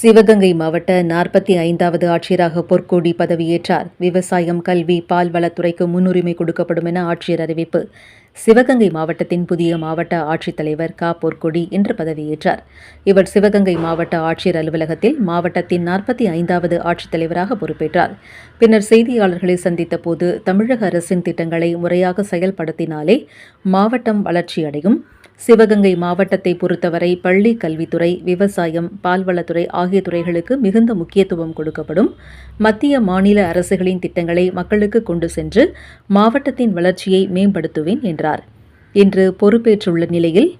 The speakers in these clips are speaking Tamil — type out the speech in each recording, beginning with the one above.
சிவகங்கை மாவட்ட 45வது ஆட்சியராக பொற்கொடி பதவியேற்றார். விவசாயம், கல்வி, பால்வளத்துறைக்கு முன்னுரிமை கொடுக்கப்படும் என ஆட்சியர் அறிவிப்பு. சிவகங்கை மாவட்டத்தின் புதிய மாவட்ட ஆட்சித்தலைவர் பொற்கொடி இன்று பதவியேற்றார். இவர் சிவகங்கை மாவட்ட ஆட்சியர் அலுவலகத்தில் மாவட்டத்தின் 45வது ஆட்சித்தலைவராக பொறுப்பேற்றார். பின்னர் செய்தியாளர்களை சந்தித்த போது, தமிழக அரசின் திட்டங்களை முறையாக செயல்படுத்தினாலே மாவட்டம் வளர்ச்சியடையும். சிவகங்கை மாவட்டத்தை பொறுத்தவரை பள்ளி கல்வித்துறை, விவசாயம், பால்வளத்துறை ஆகிய துறைகளுக்கு மிகுந்த முக்கியத்துவம் கொடுக்கப்படும். மத்திய, மாநில அரசுகளின் திட்டங்களை மக்களுக்கு கொண்டு சென்று மாவட்டத்தின் வளர்ச்சியை மேம்படுத்துவேன் என்றார். இன்று பொறுப்பேற்றுள்ள நிலையில்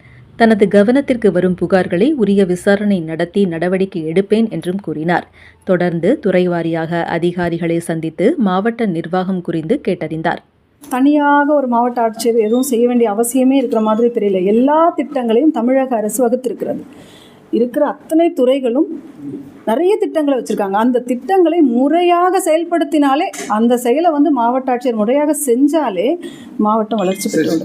தனது கவனத்திற்கு வரும் புகார்களை உரிய விசாரணை நடத்தி நடவடிக்கை எடுப்பேன் என்றும் கூறினார். தொடர்ந்து துறைவாரியாக அதிகாரிகளை சந்தித்து மாவட்ட நிர்வாகம் குறித்து கேட்டறிந்தார். தனியாக ஒரு மாவட்ட ஆட்சியர் எதுவும் செய்ய வேண்டிய அவசியமே இருக்கிற மாதிரி தெரியல. எல்லா திட்டங்களையும் தமிழக அரசு வகுத்திருக்கிறது. இருக்கிற அத்தனை துறைகளும் நிறைய திட்டங்களை வச்சுருக்காங்க. அந்த திட்டங்களை முறையாக செயல்படுத்தினாலே, அந்த செயலை மாவட்ட ஆட்சியர் முறையாக செஞ்சாலே மாவட்டம் வளர்ச்சி பெறும்.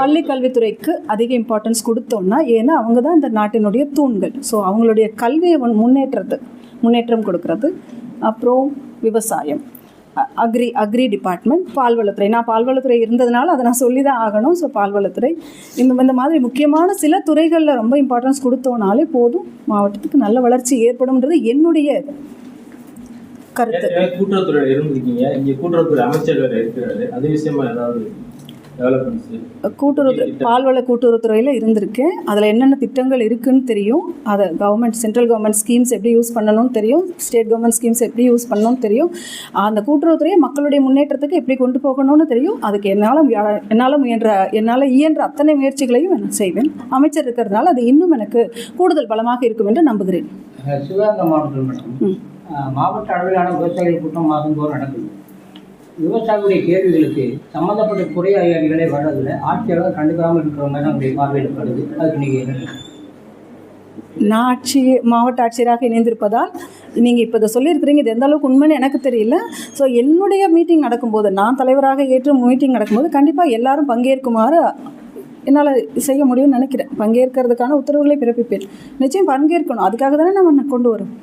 பள்ளி கல்வித்துறைக்கு அதிக இம்பார்ட்டன்ஸ் கொடுத்தோம்னா, ஏன்னா அவங்க தான் இந்த நாட்டினுடைய தூண்கள். ஸோ அவங்களுடைய கல்வியை முன்னேற்றம் கொடுக்கறது. அப்புறம் விவசாயம், அக்ரி டிபார்ட்மெண்ட், பால்வளத்துறை. நான் பால்வளத்துறை இருந்ததுனால அதை நான் சொல்லி தான் ஆகணும். ஸோ பால்வளத்துறை இந்த மாதிரி முக்கியமான சில துறைகளில் ரொம்ப இம்பார்ட்டன்ஸ் கொடுத்தோனாலே போதும், மாவட்டத்துக்கு நல்ல வளர்ச்சி ஏற்படும்ன்றது என்னுடைய கருத்து. கூட்டுறவுத்துறையில் இருந்திருக்கீங்க, இங்கே கூட்டுறவுத்துறை அமைச்சர் இருக்கிறாரு, அது விஷயமா ஏதாவது பால்வள கூட்டுறவுத்துறையில் இருந்திருக்கேன். அதில் என்னென்ன திட்டங்கள் இருக்குதுன்னு தெரியும். அதை சென்ட்ரல் கவர்மெண்ட் ஸ்கீம்ஸ் எப்படி யூஸ் பண்ணணும்னு தெரியும், ஸ்டேட் கவர்மெண்ட் ஸ்கீம்ஸ் எப்படி யூஸ் பண்ணணும்னு தெரியும். அந்த கூட்டுறவுத்துறையை மக்களுடைய முன்னேற்றத்துக்கு எப்படி கொண்டு போகணும்னு தெரியும். அதுக்கு என்னால் இயன்ற அத்தனை முயற்சிகளையும் நான் செய்வேன். அமைச்சர் இருக்கிறதுனால அது இன்னும் எனக்கு கூடுதல் பலமாக இருக்கும் என்று நம்புகிறேன். சிவகங்கை மாவட்டம் மாவட்ட அளவிலான விவசாயிகள் கூட்டம் மாதந்தோறும் நடக்குது. விவசாயிகளுடைய கேள்விகளுக்கு சம்மந்தப்பட்ட துறை அதிகாரிகளே வர்றதில்லை, ஆட்சியாளர்கள் கண்டுக்காமல் இருக்கிற மாதிரி நம்முடைய பார்வையில் படுது. அதுக்கு நீங்கள் என்ன? நான் மாவட்ட ஆட்சியராக இணைந்திருப்பதால் நீங்கள் இப்போ இதை சொல்லியிருக்கிறீங்க. இது எந்த அளவுக்கு உண்மைன்னு எனக்கு தெரியல. ஸோ என்னுடைய மீட்டிங் நடக்கும்போது, நான் தலைவராக ஏற்று மீட்டிங் நடக்கும்போது கண்டிப்பாக எல்லாரும் பங்கேற்குமாறு என்னால் செய்ய முடியும்னு நினைக்கிறேன். பங்கேற்கிறதுக்கான உத்தரவுகளை பிறப்பிப்பேன். நிச்சயம் பங்கேற்கணும். அதுக்காக தானே நம்ம கொண்டு வரோம்.